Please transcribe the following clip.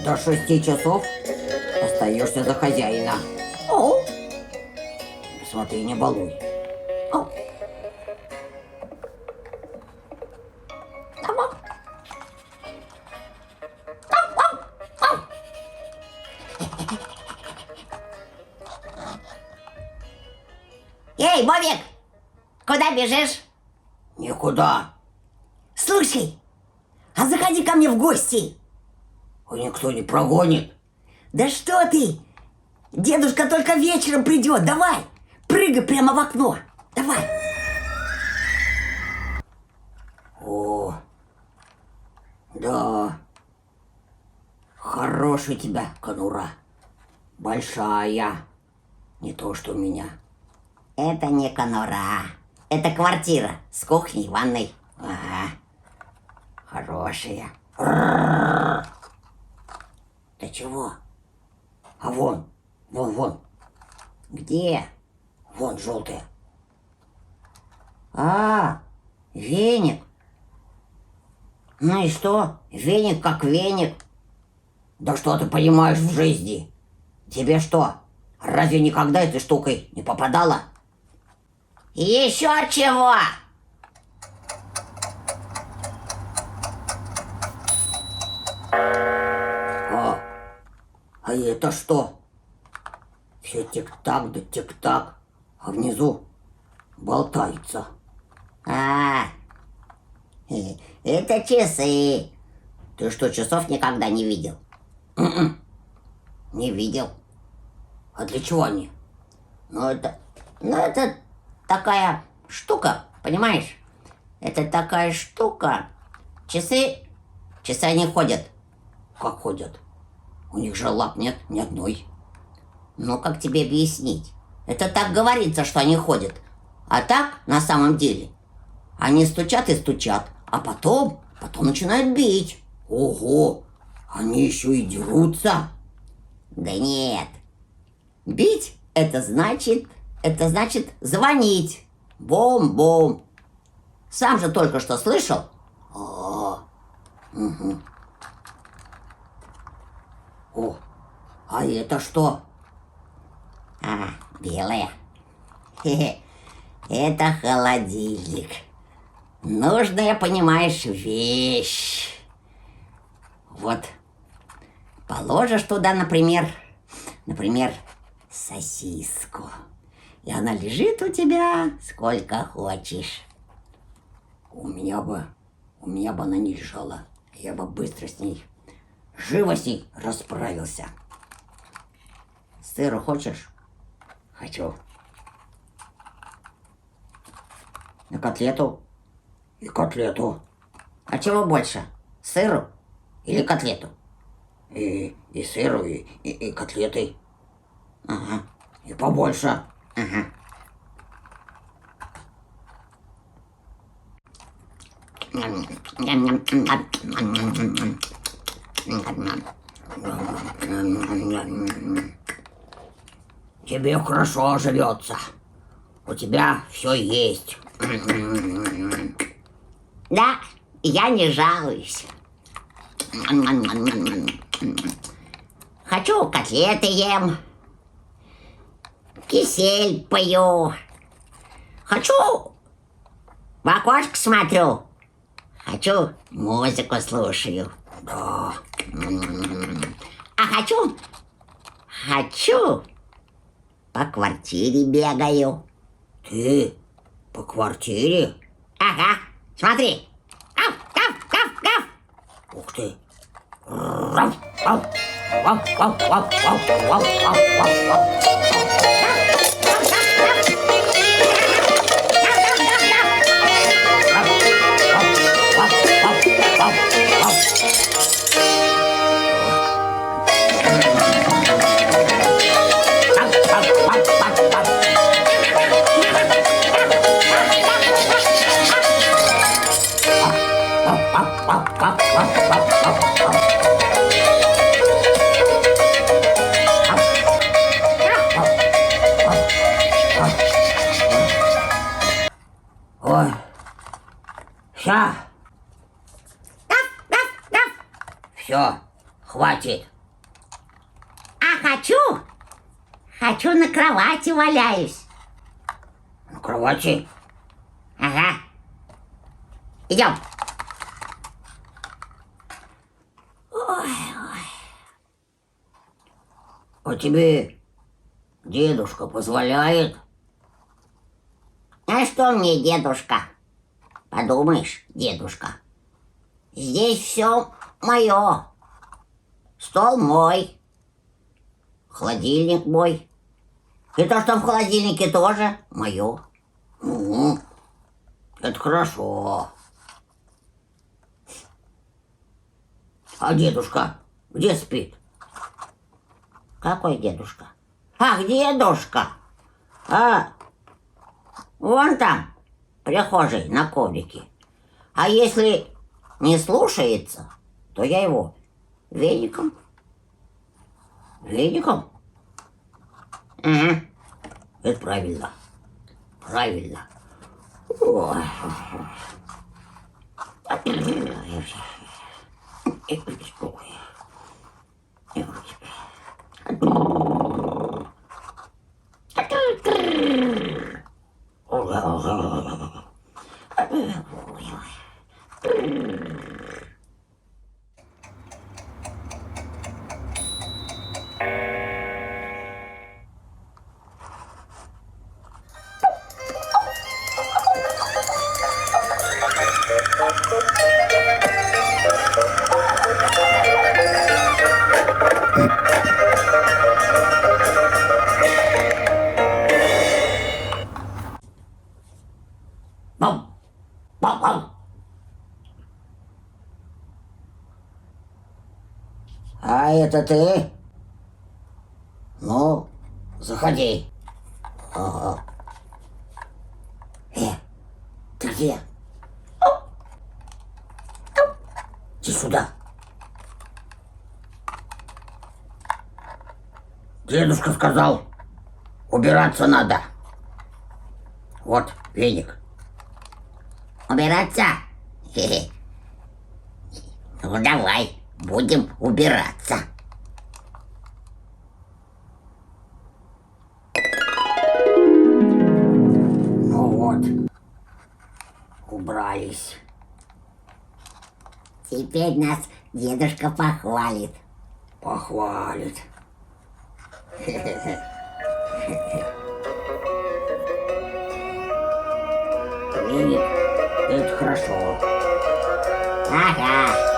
До 6 часов остаешься за хозяина. О, Смотри, не балуй. о. Ама. Эй, Бобик, куда бежишь? Никуда. Слушай, а заходи ко мне в гости. Никто не прогонит. Да что ты? Дедушка только вечером придет. Давай, прыгай прямо в окно. Давай. О, да. Хорошая у тебя конура. Большая. Не то, что у меня. Это не конура. Это квартира с кухней, ванной. Ага. Хорошая. Ты чего? А вон. Где? Вон желтая. А, веник. Ну и что? Веник как веник. Да что ты понимаешь в жизни? Тебе что? Разве никогда этой штукой не попадала? Еще чего? А это что? Все тик-так да тик-так, а внизу болтается. А, это часы. Ты что, часов Никогда не видел. не видел? А для чего они? Ну это такая штука, понимаешь? Это такая штука. Часы они ходят. Как ходят? У них же лап нет ни одной. Ну, как тебе объяснить? Это так говорится, что они ходят. А так, на самом деле, они стучат и стучат, а потом начинают бить. Ого, они еще и дерутся. Да нет. Бить это значит звонить. Бом-бом. Сам же только что слышал? Угу. О, а это что? А, белая. Хе-хе. Это холодильник. Нужная, понимаешь, вещь. Вот. Положишь туда, например, сосиску. И она лежит у тебя сколько хочешь. У меня бы она не лежала. Я бы быстро живо с ней расправился. Сыру хочешь? Хочу. На котлету? И котлету. А чего больше? Сыру или котлету? И сыру, и котлеты. Ага. И побольше. Ага. Тебе хорошо живется. У тебя все есть. Да, я не жалуюсь. Хочу котлеты ем. Кисель пою. Хочу в окошко смотрю. Хочу музыку слушаю. Да. А хочу по квартире бегаю. Ты по квартире? Ага, смотри. Гав, гав, гав, гав. Ух ты. Рав, ав, вав, вав, вав, вав, вав, вав, вав, вав. Все, хватит. А хочу на кровати валяюсь. На кровати? Ага. Идем. А тебе дедушка позволяет? А что мне, дедушка? Подумаешь, дедушка. Здесь все мое. Стол мой. Холодильник мой. И то, что в холодильнике, тоже мое. Ну, это хорошо. А дедушка где спит? Какой дедушка? Ах, дедушка! А, вон там, в прихожей, на коврике. А если не слушается, то я его веником. Веником? Угу. Это правильно. Правильно. Ой. Бам! Бам-бам! А это ты? Ну, заходи. Ага. Ты где? Иди сюда. Дедушка сказал, убираться надо. Вот веник. Убираться? Хе-хе. Ну, давай, будем убираться. Ну вот, убрались. Теперь нас дедушка похвалит. Похвалит. Веник, это хорошо. Ага.